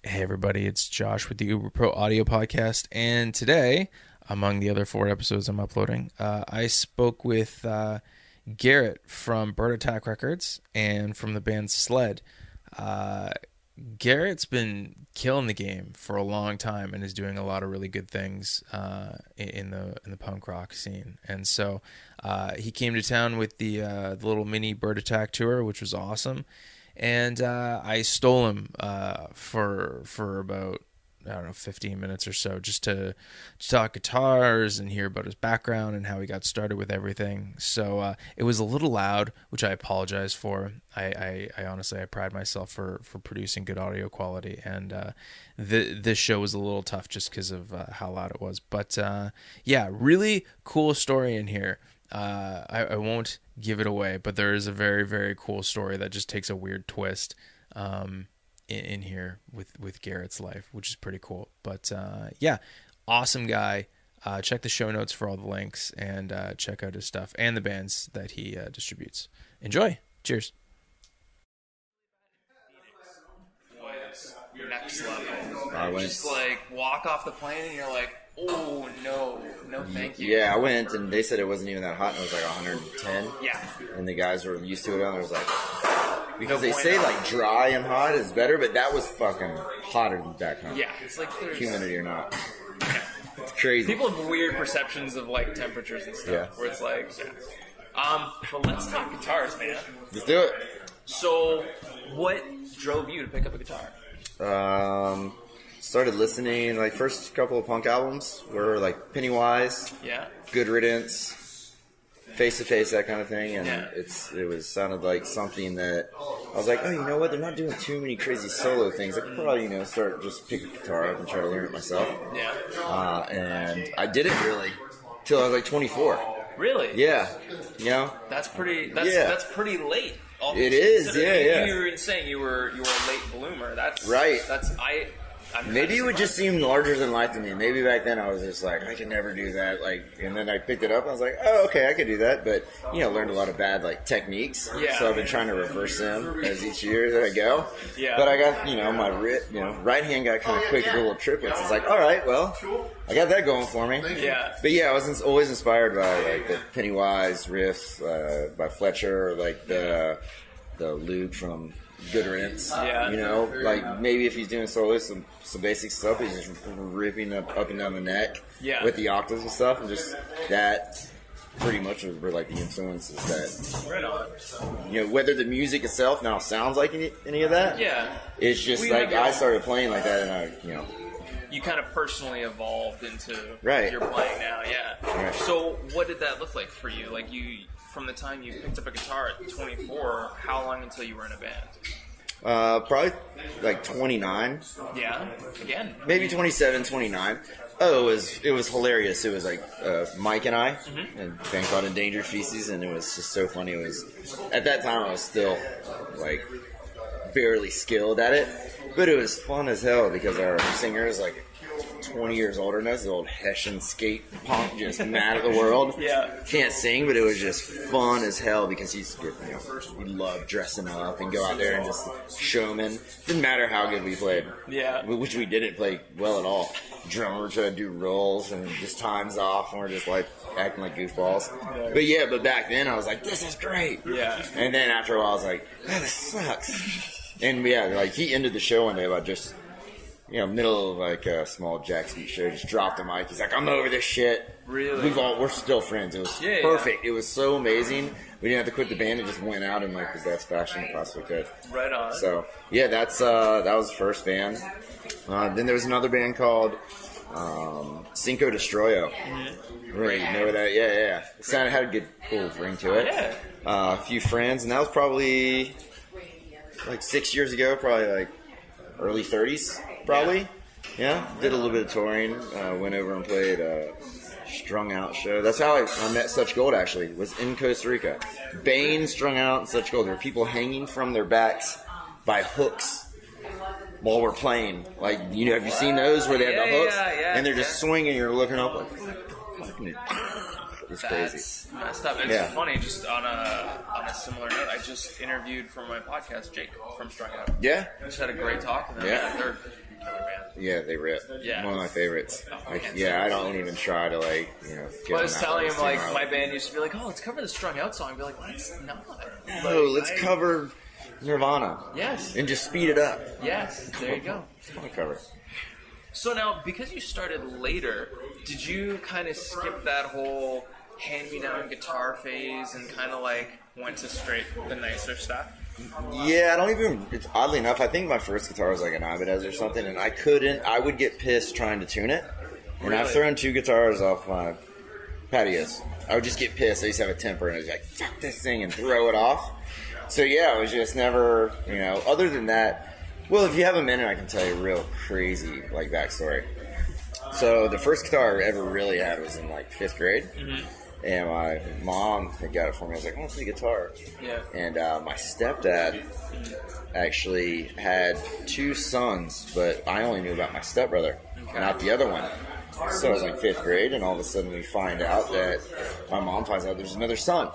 Hey everybody, it's Josh with the UberProAudio podcast, and today, among the other 4 episodes I'm uploading, I spoke with Garrett from Bird Attack Records and from the band SLED. Garrett's been killing the game for a long time and is doing a lot of really good things in the punk rock scene. And so he came to town with the little mini Bird Attack tour, which was awesome. And I stole him for about, I don't know, 15 minutes or so, just to talk guitars and hear about his background and how he got started with everything. So it was a little loud, which I apologize for. I honestly, I pride myself for producing good audio quality, and this show was a little tough just because of how loud it was. But yeah, really cool story in here. I won't give it away, but there is a very, very cool story that just takes a weird twist in here with Garrett's life, which is pretty cool. But yeah, awesome guy. Check the show notes for all the links, and check out his stuff and the bands that he distributes. Enjoy. Cheers. Next level. Just like walk off the plane and you're like, oh, no, thank you. Yeah, I went and they said it wasn't even that hot, and it was like 110. Yeah. And the guys were used to it, and it was like, because they say like dry and hot is better, but that was fucking hotter than back home. Yeah, it's like there's humidity or not. Yeah. It's crazy. People have weird perceptions of like temperatures and stuff, where it's like, but let's talk guitars, man. Let's do it. So, what drove you to pick up a guitar? Started listening, like, first couple of punk albums were like Pennywise, Good Riddance, Face to Face, that kind of thing, and it sounded like something that I was like, oh, you know what? They're not doing too many crazy solo things. I could probably, start just pick a guitar up and try to learn it myself. Yeah. And I didn't really till I was like 24. Really? Yeah. That's pretty. That's pretty late. It is. Yeah. You were saying you were a late bloomer. That's right. Maybe it would just seem larger than life to me. Maybe back then I was just like, I could never do that. And then I picked it up and I was like, oh, okay, I could do that. But, learned a lot of bad, techniques. Yeah. So I've been trying to reverse them as each year that I go. Yeah. But I got, my right hand got kind of quick with little triplets. It's like, all right, well, I got that going for me. Yeah. But yeah, I was always inspired by, the Pennywise riff by Fletcher, or the Luke from Good Riddance. Yeah. Maybe if he's doing solo, some basic stuff, he's just ripping up and down the neck with the octaves and stuff, and just that pretty much were the influences that, right on. Whether the music itself now sounds like any of that, it's just I started playing like that, and I, you kind of personally evolved into your playing now, Right. So what did that look like for you? From the time you picked up a guitar at 24, how long until you were in a band? Probably 29. Yeah, again. Maybe 27, 29. Oh, it was hilarious. It was Mike and I, and a band called Endangered Feces, and it was just so funny. It was, at that time I was still barely skilled at it, but it was fun as hell because our singer is 20 years older than us, the old Hessian skate punk, just mad at the world. Yeah. Can't sing, but it was just fun as hell because he loved dressing up and go out there and just showman. Didn't matter how good we played. Yeah. Which we didn't play well at all. Drummer would try to do rolls and just times off, and we're just acting like goofballs. Yeah. But back then I was like, this is great. Yeah. And then after a while I was like, oh, this sucks. And he ended the show one day about just, middle of a small Jack Speed show, just dropped the mic. He's like, I'm over this shit. Really? We're still friends. It was perfect. It was so amazing. We didn't have to quit the band. It just went out in the best fashion it possibly could. Right on. So yeah, that was the first band. Then there was another band called Cinco Destroyo. Right, you know that? Yeah. It had a good, cool ring to it. Yeah. A few friends, and that was probably 6 years ago. Probably early 30s. Probably, yeah. Did a little bit of touring. Went over and played a Strung Out show. That's how I met Such Gold. Actually, was in Costa Rica. Bane, Strung Out, and Such Gold. There were people hanging from their backs by hooks while we're playing. Have you seen those where they have the hooks and they're just swinging? You're looking up what the fuck? It's crazy. That's messed up. It's funny. Just on a similar note, I just interviewed for my podcast Jake from Strung Out. Yeah, we just had a great talk with him. Yeah, Yeah, they rip. Yeah. One of my favorites. I don't even try to get I was telling him, like, early. my band used to be like, oh, let's cover the Strung Out song. I'd be like, let's not. No, let's cover Nirvana. Yes. And just speed it up. Yes, there you go. It's fun to cover. So now, because you started later, did you kind of skip that whole hand-me-down guitar phase and kind of like went to straight the nicer stuff? Yeah, I don't even. It's oddly enough, I think my first guitar was like an Ibanez or something, and I would get pissed trying to tune it. And Really? I've thrown 2 guitars off my patios. I would just get pissed. I used to have a temper, and I was like, fuck this thing, and throw it off. So yeah, it was just never, other than that. Well, if you have a minute, I can tell you a real crazy backstory. So the first guitar I ever really had was in 5th grade. Mm-hmm. And my mom had got it for me. I was like, I want to play guitar. Yeah. And my stepdad actually had 2 sons, but I only knew about my stepbrother, not the other one. So I was 5th grade, and all of a sudden we find out that my mom finds out there's another son.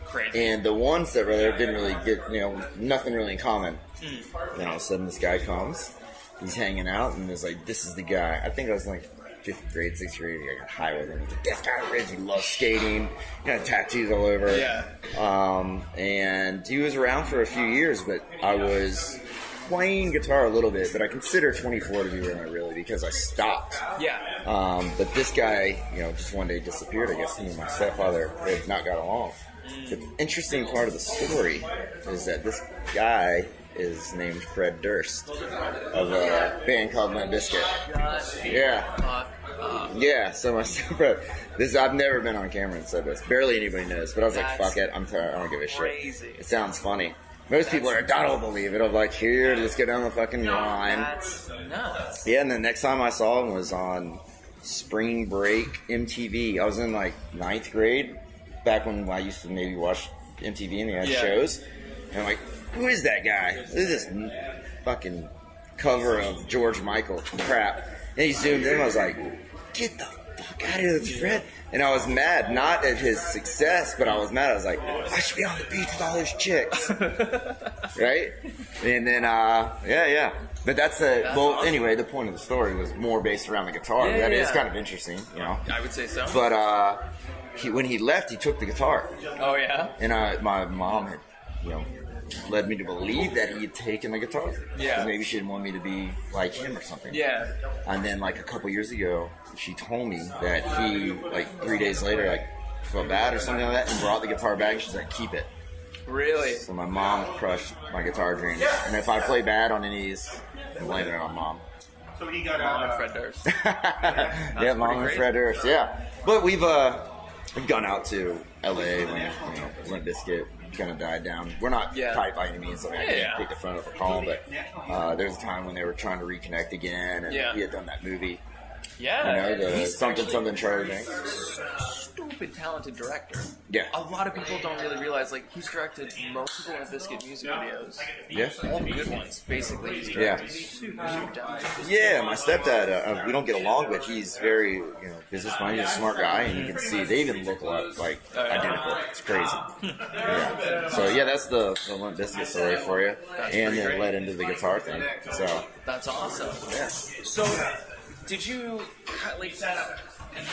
Crazy. And the one stepbrother didn't really get, nothing really in common. And all of a sudden this guy comes, he's hanging out, and is like, this is the guy. I think I was 5th grade, 6th grade, I got high with him. He's like, this guy Reggie loves skating. He got tattoos all over. Yeah. And he was around for a few years, but I was playing guitar a little bit, but I consider 24 to be where I really, because I stopped. Yeah. But this guy, just one day disappeared. I guess he and my stepfather had not got along. The interesting part of the story is that this guy is named Fred Durst of a band called Limp Bizkit. Yeah. Yeah, so my stepbrother, I've never been on camera and said this. Barely anybody knows, but I was like, fuck it, I'm tired, I don't give a shit. It sounds funny. Most people are, I don't believe it. I'm like, here, let's get down the fucking line. That's nuts. Yeah, and the next time I saw him was on Spring Break MTV. I was in 9th grade, back when I used to maybe watch MTV and they had shows. And I'm like, who is that guy? This is this fucking cover of George Michael crap. And he zoomed in. I was like, get the fuck out of here, that's Fred. And I was mad, not at his success, but I was mad. I was like, I should be on the beach with all those chicks. Right? And then, yeah. But that's awesome. Anyway, the point of the story was more based around the guitar. That is kind of interesting, I would say so. But when he left, he took the guitar. Oh, yeah? And my mom had, led me to believe that he had taken the guitar. Yeah. 'Cause maybe she didn't want me to be like him or something. Yeah. And then, a couple years ago, she told me that he, 3 days later, felt bad or something like that, and brought the guitar back. She's like, keep it. Really? So my mom crushed my guitar dreams. And if I play bad on any of these, I'm blaming it on mom. So he got Mom and Fred Durst. Yeah, Mom and Fred Durst, yeah. But we've gone out to LA when Limp Bizkit kind of died down. We're not tight by any means. I didn't pick the phone up or call him, but there was a time when they were trying to reconnect again, and he had done that movie. Yeah. The something Charlie Banks. Stupid talented director. Yeah. A lot of people don't really realize, he's directed most of the Limp Bizkit music videos. Yeah. All the good ones, basically. He's directed super talented. Yeah, my stepdad, we don't get along, but he's very, business-minded, he's a smart guy, and you can see they even look identical. It's crazy. Yeah. So, that's the Limp Bizkit story for you. And then led into the guitar thing. So. That's awesome. Yeah. So, did you,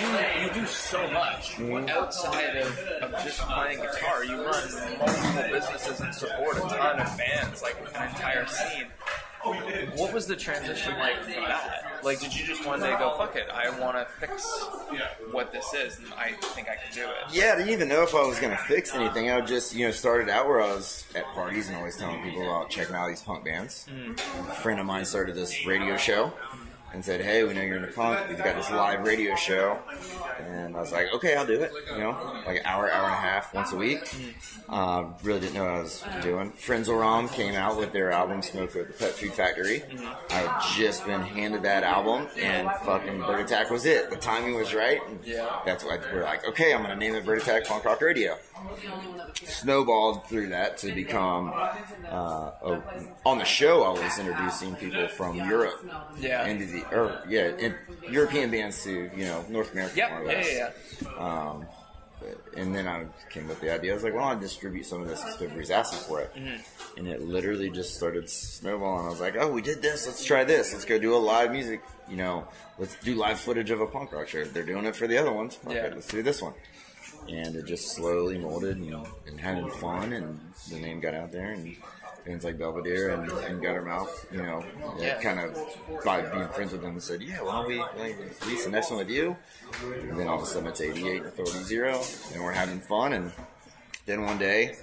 you do so much outside of just playing guitar. You run multiple businesses and support a ton of bands, an entire scene. What was the transition like for that? Did you just one day go, fuck it, I want to fix what this is, and I think I can do it? Yeah, I didn't even know if I was going to fix anything. I would just, started out where I was at parties and always telling people about checking out these punk bands. A friend of mine started this radio show and said, hey, we know you're into punk, we've got this live radio show. And I was like, okay, I'll do it. An hour and a half once a week. Really didn't know what I was doing. Frenzelrom came out with their album Smoke at the Pet Food Factory. I had just been handed that album, and fucking Bird Attack was it. The timing was right. That's why we're like, okay, I'm going to name it Bird Attack Punk Rock Radio. Snowballed through that to become on the show. I was introducing people from Europe into and European bands to North America. and then I came with the idea. I was like, well, I'll distribute some of this because everybody's asking for it. And it literally just started snowballing. I was like, oh, we did this. Let's try this. Let's go do a live music. Let's do live footage of a punk rock show. They're doing it for the other ones. Okay, let's do this one. And it just slowly molded and having fun, and the name got out there, and bands like Belvedere and Guttermouth, kind of by being friends with them said, yeah, why don't we release the next one with you? And then all of a sudden it's 88 and Authority Zero, and we're having fun. And then one day,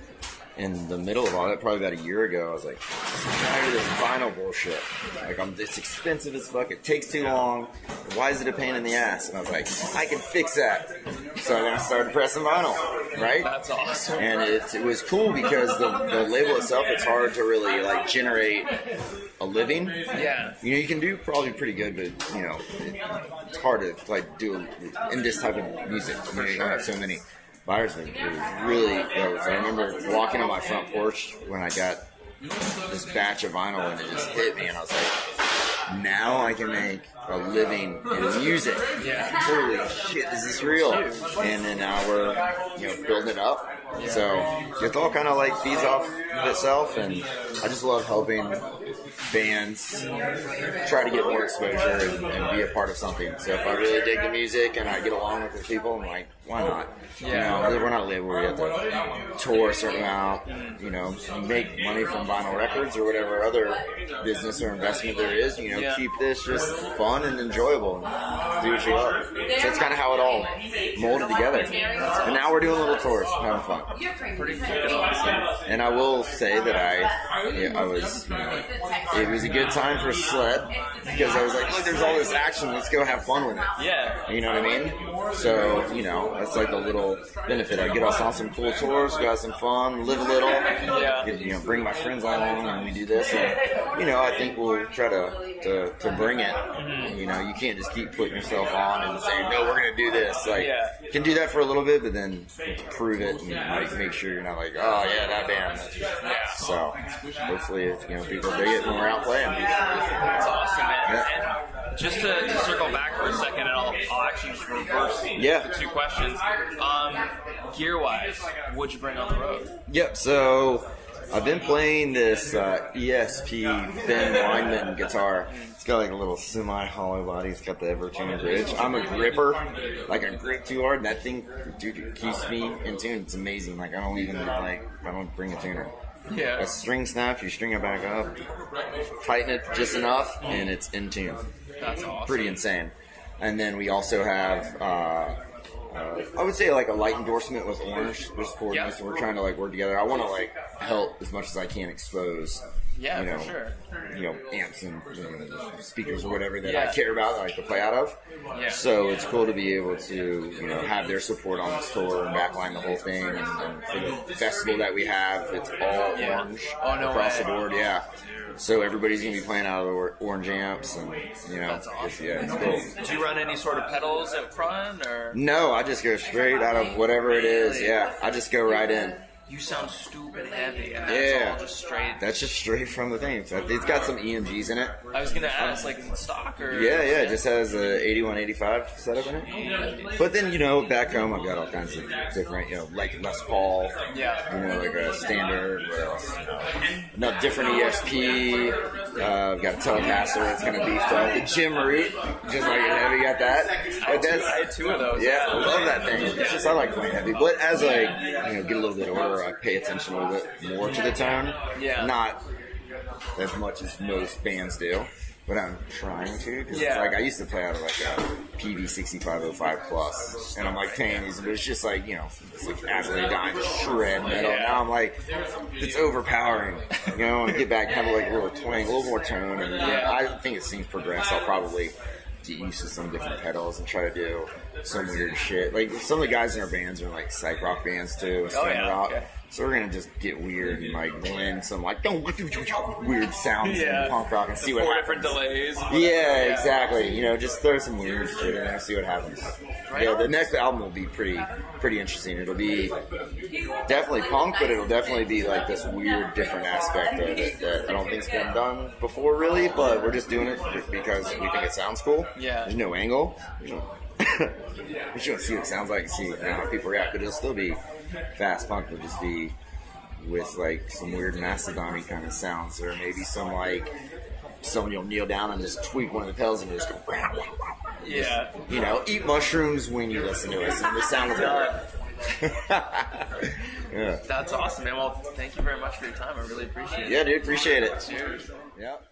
in the middle of all that, probably about a year ago, I was like, I'm tired of this vinyl bullshit. Like, it's expensive as fuck. It takes too long. Why is it a pain in the ass? And I was like, I can fix that. So then I started pressing vinyl, right? That's awesome. And it was cool because the label itself, it's hard to really generate a living. Yeah. You can do probably pretty good, but it's hard to do in this type of music. You don't have so many buyers. It was really dope. So I remember walking on my front porch when I got this batch of vinyl, and it just hit me, and I was like, now I can make a living in music. Yeah. Holy shit, is this real? And then now we're building it up. Yeah. So it's all kind of feeds off of itself, and I just love helping bands try to get more exposure and be a part of something. So if I really dig the music and I get along with the people, I'm like, why not? Yeah. We're not a label where you have to tour a certain amount, make money from vinyl records or whatever other business or investment there is. Keep this just fun and enjoyable and do what you love. So that's kind of how it all molded together. And now we're doing little tours, having fun. Pretty cool. And I will say that I was, it was a good time for SLED because I was like, look, there's all this action. Let's go have fun with it. Yeah. You know what I mean? So, that's like a little benefit. I get us on some cool tours, go have some fun, live a little. Yeah. Bring my friends along and we do this. And, I think we'll try to bring it. You can't just keep putting yourself on and saying, no, we're going to do this. You can do that for a little bit, but then prove it and make sure you're not like, oh, yeah, that band. So hopefully, people dig it when we're out playing. That's awesome, man. Yeah. And just to circle back for a second, and I'll actually just reverse the two questions. Gear-wise, what'd you bring on the road? Yep, so I've been playing this ESP Ben Weinman guitar. It's got a little semi-hollow body. It's got the Evertuner bridge. I'm a gripper. I grip too hard, and that thing, dude, it keeps me in tune. It's amazing. I don't bring a tuner. Yeah. A string snap, you string it back up, tighten it just enough, and it's in tune. That's awesome. Pretty insane. And then we also have, I would say a light endorsement with Orange. So we're trying to work together. I want to help as much as I can expose. For sure. Amps and speakers or whatever that I care about, that I like to play out of. Yeah. So it's cool to be able to, have their support on this tour and backline the whole thing. And for the festival that we have, it's all Orange across the board. Yeah. So everybody's going to be playing out of the Orange amps, and that's awesome. It's cool. Do you run any sort of pedals up front, or? No, I just go straight out of whatever it is. Yeah, I just go right in. You sound stupid heavy, and that's all just straight. That's just straight from the thing. It's got some EMGs in it. I was gonna ask, is it stock or? Yeah, it just has a 8185 setup in it. But then back home I've got all kinds of different, Les Paul. Yeah. Like a standard. What else? Different ESP. I've got a Telecaster that's kind of beefed up. The Jim Reed, just heavy, got that. I had two of those. Yeah, I love that thing. It's just I like playing heavy, but as I get a little bit older, I pay attention a little bit more to the tone. Yeah. Not as much as most bands do, but I'm trying to. Cause it's I used to play out of a PV 6505 plus, and I'm paying these, but it's just it's absolutely dying shred metal. Now I'm it's overpowering. And get back, have a little twang, a little more tone, and I think as things progress, I'll probably get used to some different pedals and try to do some weird shit. Some of the guys in our bands are psych rock bands too, rock. Okay. So we're gonna just get weird and blend some weird sounds in punk rock and see what happens. 4 different delays. Yeah, exactly. Just throw some weird shit in there and see what happens. Right. The next album will be pretty interesting. It'll be definitely punk, but it'll definitely be this weird, different aspect of it that I don't think's been done before, really. But we're just doing it because we think it sounds cool. Yeah. There's no angle. But you don't see what it sounds like, see how people react, but it'll still be fast punk. It'll just be with like some weird Macedonian kind of sounds, or maybe some like someone you'll kneel down and just tweak one of the pedals and just go, Yeah. you know, eat mushrooms when you listen to us, and the sound of it. Yeah. That's awesome, man. Well, thank you very much for your time. I really appreciate it. Yeah, dude, appreciate it. Cheers. Yep.